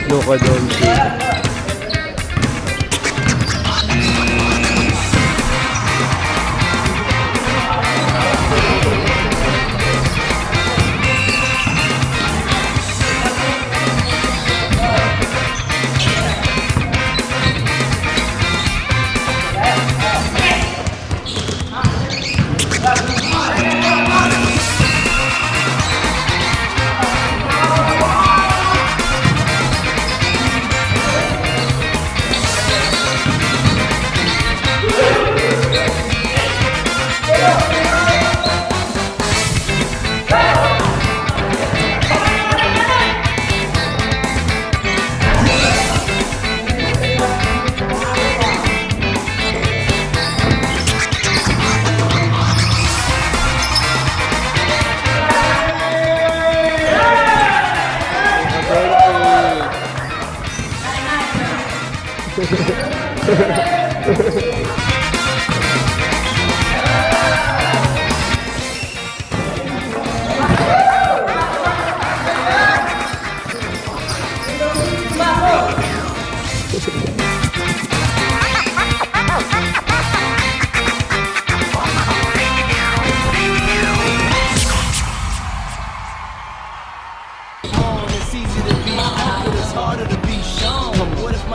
Luka Doncic.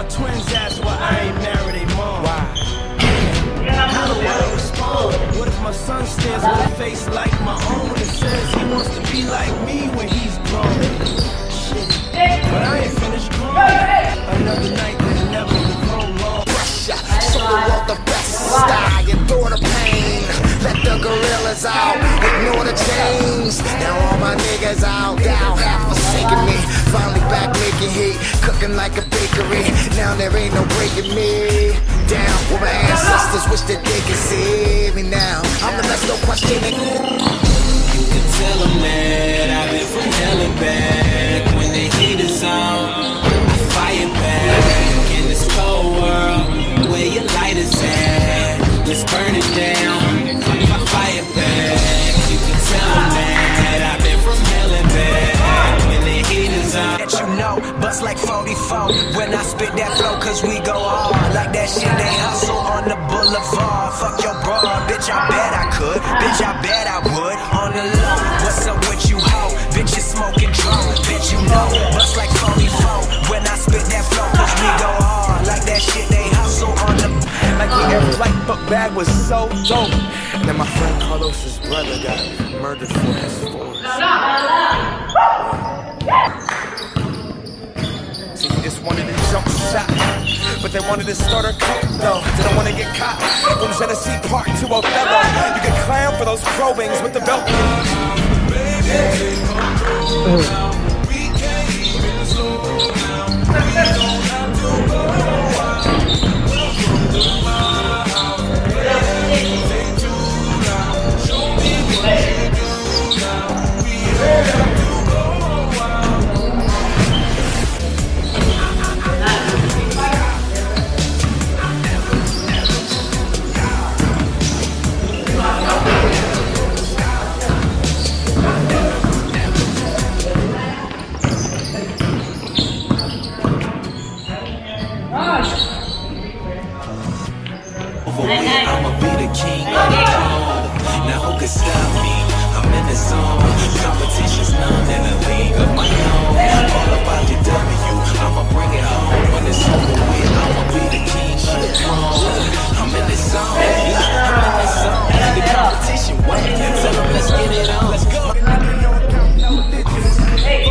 Twins ask why I ain't married a mom. Why? How do I respond? What if my son stares with a face like my own and says he wants to be like me when he's grown? Shit. But I ain't finished growing. Another night that never will go wrong. Pressure, so walk the best style, endure the pain. Let the gorillas out, ignore the chains. Now all my niggas out, down, half forsaken me. Finally back making heat, cooking like a bakery. Now there ain't no breaking me down. Where my ancestors wish that they could see me now. I'm the last, no questioning. You can tell them that I've been from hell and back. When the heat is on, I fire back. In this cold world, where your light is at, let's burn it down. I fire back. You can tell them that I've been from hell and back. When the heat is on, That you know, bust like 44 when I spit that flow, cause we go hard. Like that shit they hustle on the boulevard. Fuck your broad, bitch, I bet I could. Bitch, I bet I would. On the low, what's up with you, ho? Bitch, you smoking drone. Bitch, you know, bust like 44 when I spit that flow, cause we go hard. Like that shit they hustle on the. Like the every light book bag was so dope. And then my friend Carlos's brother got murdered for his force. See, he just wanted a jump shot, but they wanted to start a cult though. They don't want to get caught. From Genesee Park to Othello, you can clam for those probings with the belt. Baby, we can't even slow down. We don't have to go wild. Welcome to my house. Stay tuned now. Show me what you do now. We don't have to go wild. I'ma be the king of the throne. Now who can stop me? I'm in the zone. Competition's none in a league of my own. All about the W, I'ma bring it home. When it's over with, I'ma be the king of the throne. I'm in the zone, I'm in the zone. The competition waiting, tell them let's get it on. Let's go. Hey,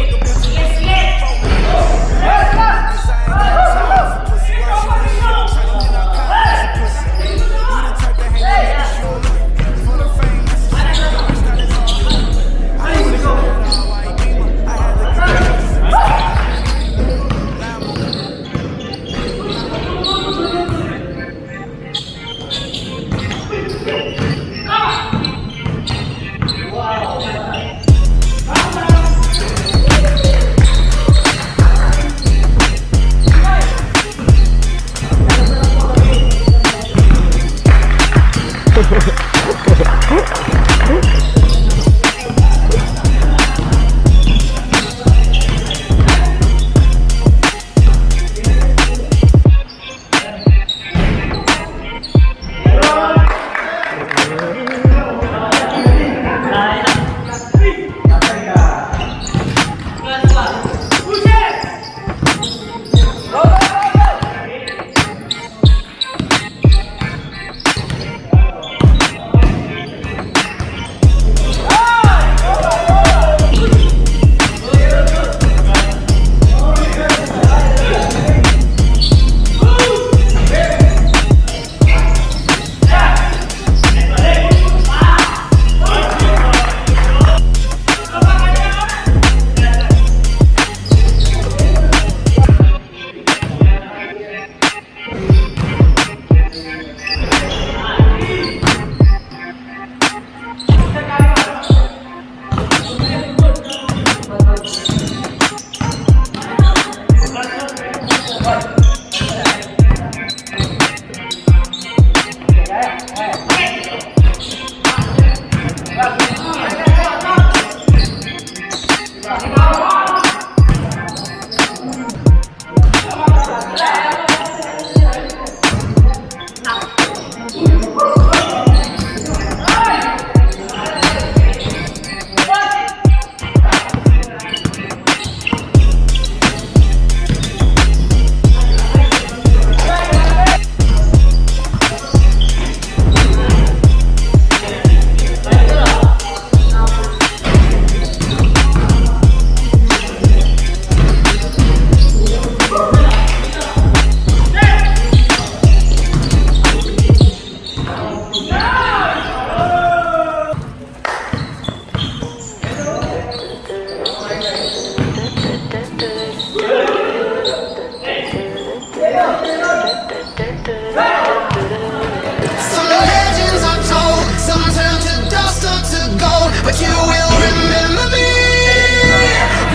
Some legends are told, some turn to dust or to gold, but you will remember me.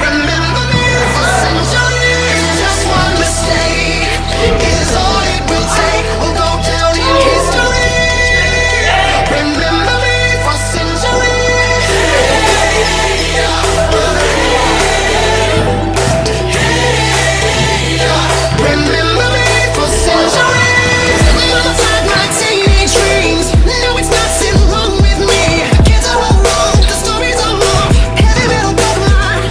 Remember me for centuries. Just one mistake is all it will take. We'll go down in history. Remember me for centuries. Remember me for centuries. Mama tied my teenage dreams. No, it's nothing wrong with me. Kids are all wrong. The stories are wrong. Heavy metal broke mine.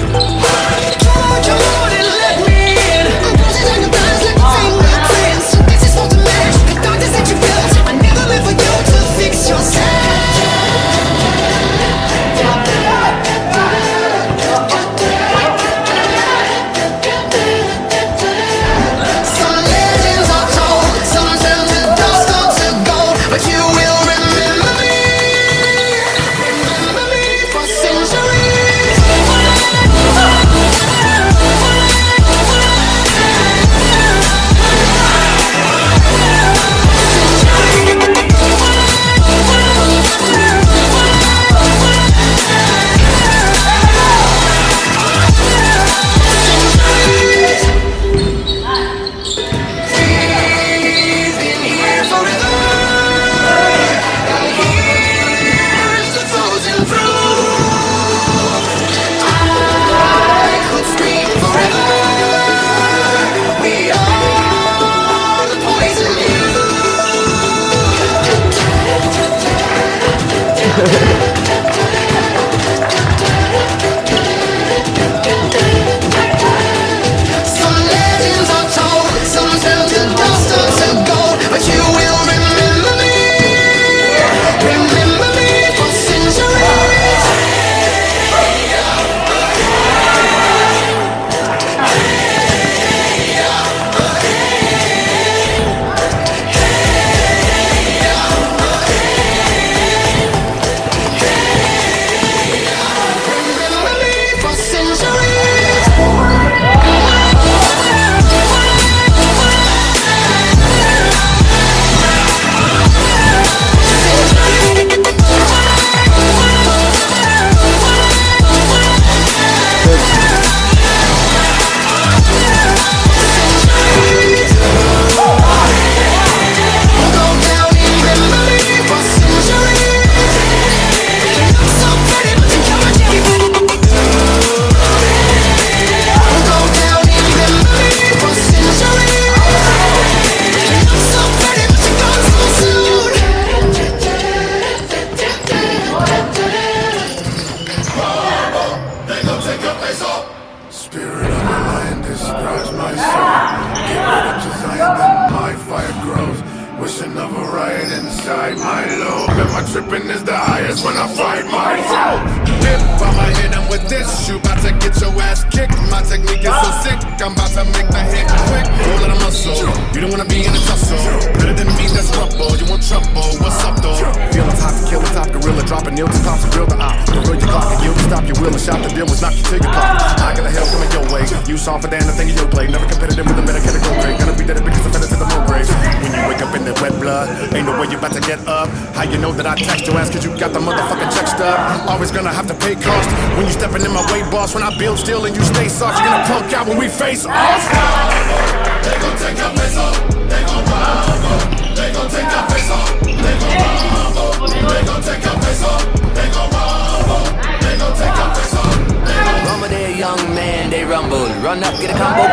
Come on and let me in. Bruises and the burns like fingerprints. This is for the match. The doctors that you built. I never meant for you to fix yourself. Some legends are told, some turn to dust or to gold, but you will remember me. Remember me for centuries. We've been here forever. Here's the frozen through. I could scream forever. We are the poison Some legends are told, some turn to dust or to gold, but you will remember me. Remember me for centuries. Remember me for centuries. We'll go down in memory for centuries. You look so pretty, but you can't get it. We'll go down in memory for centuries. You look so pretty, but you're gone so soon. They gon' take your face off. Spirit of the lion describes my soul. Give it up to Zion, then my fire grows. Wishing of a riot inside my lobe. And my tripping is the highest when I fight my foe. Dip on my head, I'm with this. You about to get your ass kicked. My technique is so sick. I'm about to make the hit quick. Whole lot of muscle. You don't wanna be in a tussle. Better than me, that's rubble. You want trouble? What's up, though? Feeling top, kill the top, gorilla, dropping nails to tops, grill the op. The real your clock and you stop your wheel and shot the deal was knock you till you pop. I got a hell coming your way. You saw for Dan, the thing you play. Never competitive with a better category grade. Gonna be dead because I fed it to the moon grave. When you wake up in the wet blood, ain't no way you about to get up. How you know that I text your ass cause you got the motherfucking check stub? Always gonna have to pay cost when you stepping in my way, boss. When I build still and you stay soft, you're gonna punk out when we face off. They gon'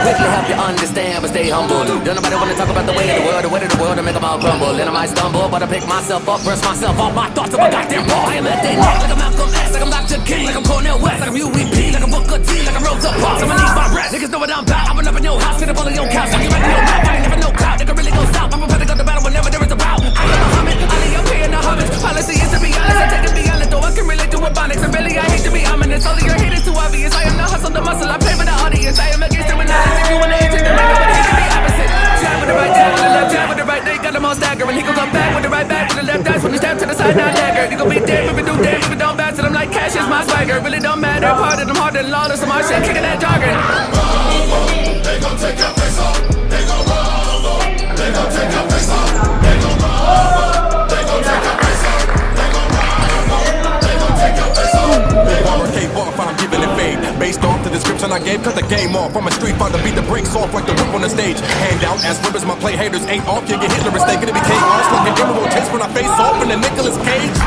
quickly help you understand, but stay humble. Don't nobody wanna talk about the way of the world, and make them all crumble. Then I might stumble, but I pick myself up, brush myself off my thoughts of a goddamn ball. I am at their neck like I'm Malcolm X, like I'm Dr. King, like I'm Cornel West, like I'm UEP, like I'm Booker T, like I'm Rosa Parks. I'ma need my rest. Niggas know what I'm about. I've been up in your house, sit up on your couch, like you right in your mouth. I ain't never no clout, nigga really gon' stop. I'm prepared to go to battle whenever there is a bout. I am Muhammad, Ali, I'm paying the homage. Policy is to be honest, I take it beyond the door. I can relate to Ebonics, and really I hate to be ominous. All of your hate is too obvious. I am the hustle, the muscle, I play for the audience. I am against the monotonous. If you wanna enter the ring, nobody can be opposite. Jab with the right, jab with the left, jab with the right. They got them all staggering. He gon' come back with the right back, with the left dice. When he stab to the side, not dagger. You gon' be dead if you do damn, if you don't bounce. And I'm like cash is my swagger. Really don't matter. Part of them harder than lawless. I'm all shit, kicking that jargon. They gon' take your face off. They gon' rumble. They gon' take your face off. They gon' rumble. They gon' take your face off. They gon' rumble. They gon' take your face off. Cave off, I'm giving it fade. Based off the description I gave, cut the game off. I'm a street fighter, beat the brakes off like the whip on the stage. Hand out as ribbons, my play haters ain't off. You get Hitler mistaken to be chaos. Like an emerald taste when I face off in the Nicolas Cage.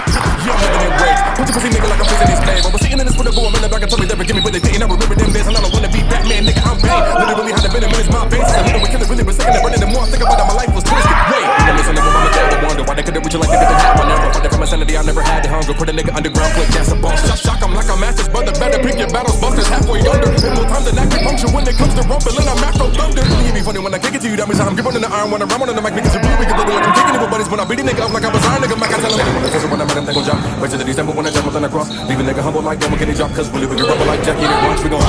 Young living in rage. Put your pussy nigga like I'm facing his name. I was sitting in this with a boy, I'm in the back and told me never give me what they did. And I remember them days and I don't wanna be Batman, nigga, I'm Bane. Literally had to been a minute's my face. I know we killers really been saying that running the more I think about it, my life was twisted. Wait, I'm listening to my dad, I wonder why they couldn't reach you like they didn't have. I never fought from insanity, I never had the hunger. Put a nigga underground, quick, that's a boss. Shock, I'm like a master's brother, better pick your battles, busters halfway under. In no time to not get punctured when it comes to rumbling, I'm afro thunder. You be funny when I kick it to you, that means I'm gripping in the iron when I'm ramming on the mic, niggas are real, we can do it like I'm kicking it with buddies. When I beat a nigga up like I was iron, nigga, Mac, I tell him, when I met him, they gon' jump. Wait till the December when I jump on the cross. Leave a nigga humble like Doma, can he drop? Cause really we can rumble like Jackie, and once we gon'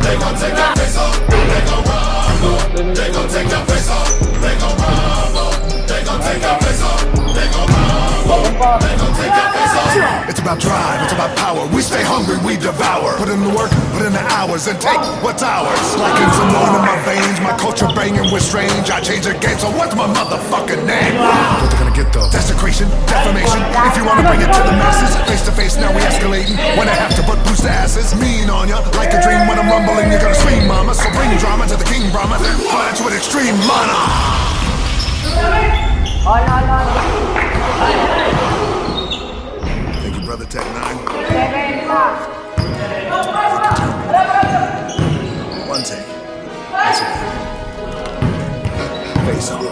They gon' take your face off. They gon' rumble. They gon' take your face off. They gon' rumble. They gon' take your face off. They gon' rumble. They gon' take your face off. It's about drive, it's about power. We stay hungry, we devour. Put in the work, put in the hours, and take what's ours. Like insulin in my veins, my culture banging with strange. I change the game, so what's my motherfucking name? What they gonna get though? Desecration, defamation. If you wanna bring it to the masses, face to face, now we escalating. When I have to put boost asses, mean on ya. Like a dream when I'm rumbling, you're gonna scream, mama. So bring drama to the king, Brahma. Flash with extreme mana. Thank you, brother Tech 9. One take. That's it. Face off.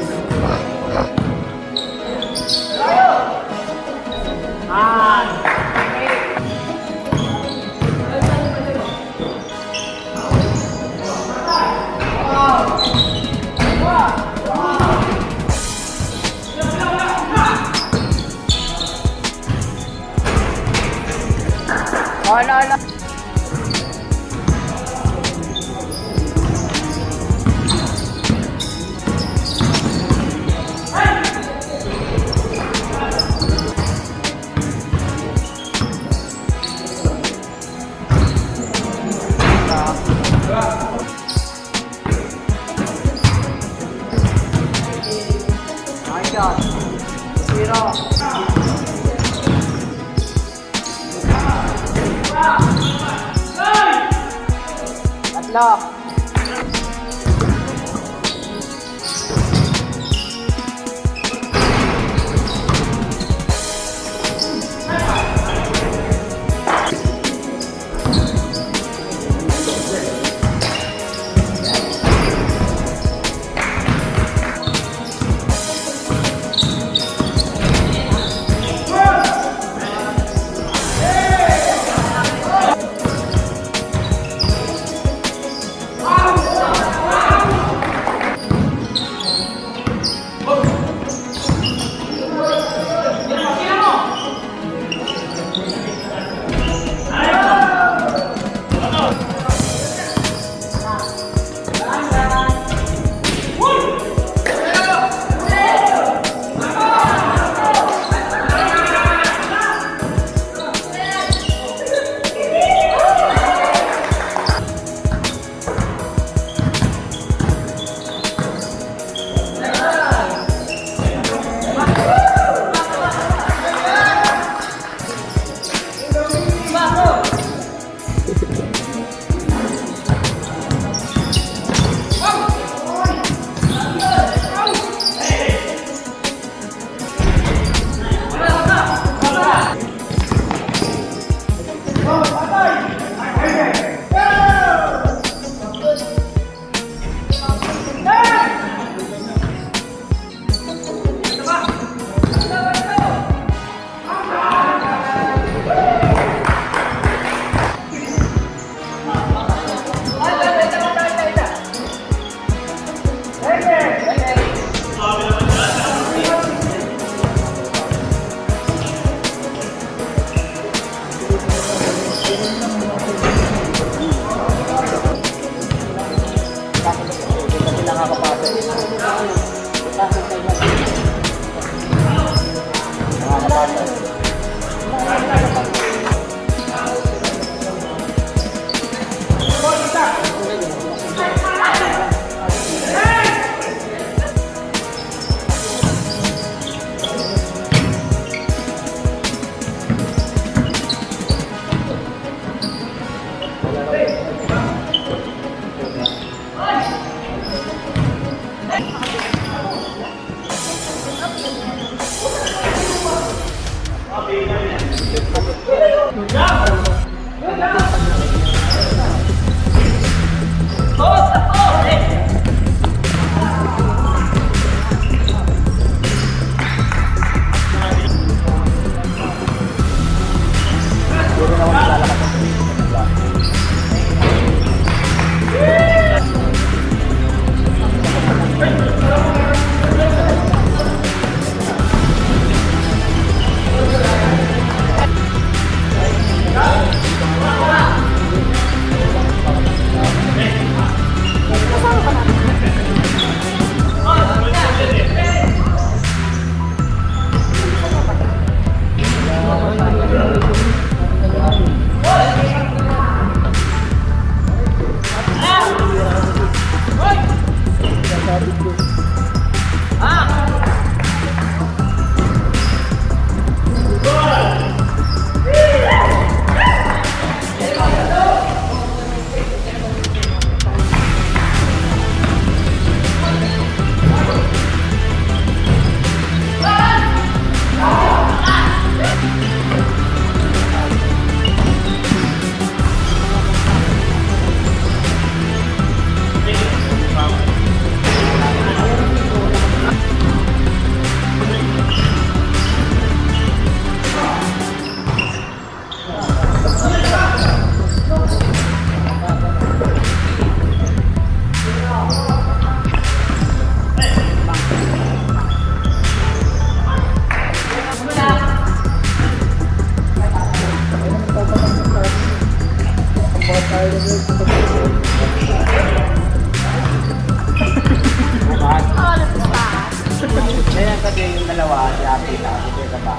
Ganyan kasi yung dalawa, si Ate na si Tita ba?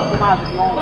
Pumasok mo.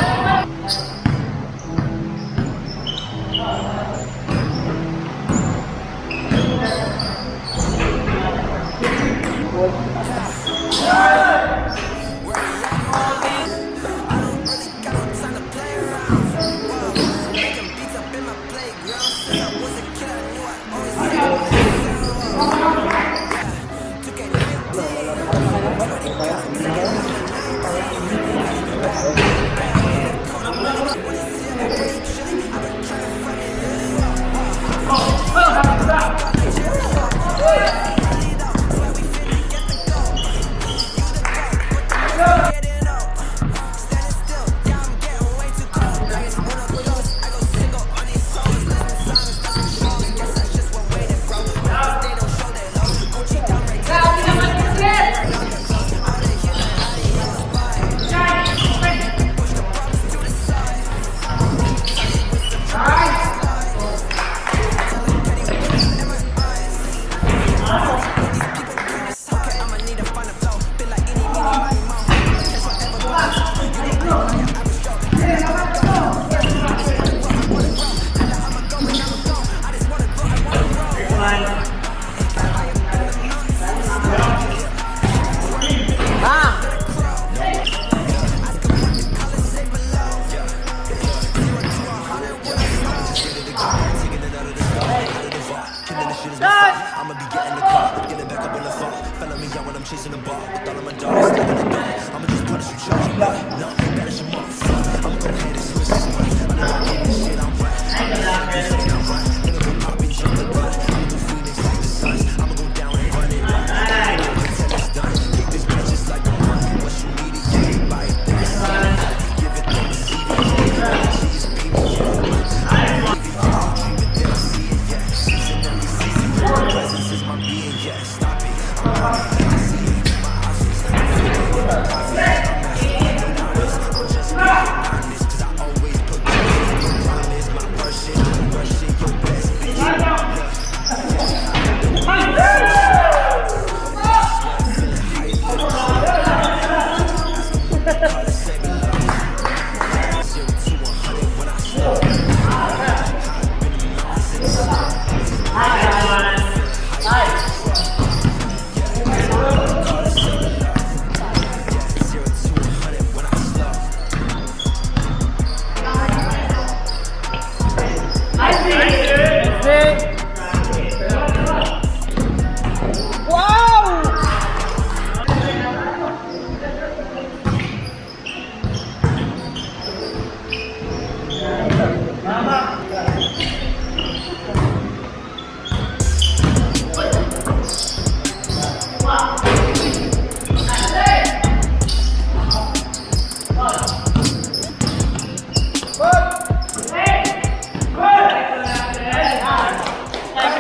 I'ma be getting the car, getting back up in the fall. Fella me out when I'm chasing the ball. With all of my dogs, still in the dark. I'ma just punish you, charge you. No, banish your motherfucker. I'ma go ahead and switch this way. I know I get this shit, I'm right. This shit, I'm right. Nigga been popping, jump the blood. I'ma do Phoenix like the Suns. I'ma go down and run it up. Until it's done. Kick this bitch just like a run. What you need it, yeah, buy it, then it's done. Give it to the CD, yeah. She is baby, yeah. I'ma give it, yeah. Dream it, then I see it, yeah. She's in every season. Presence is my being, yeah. Stop it.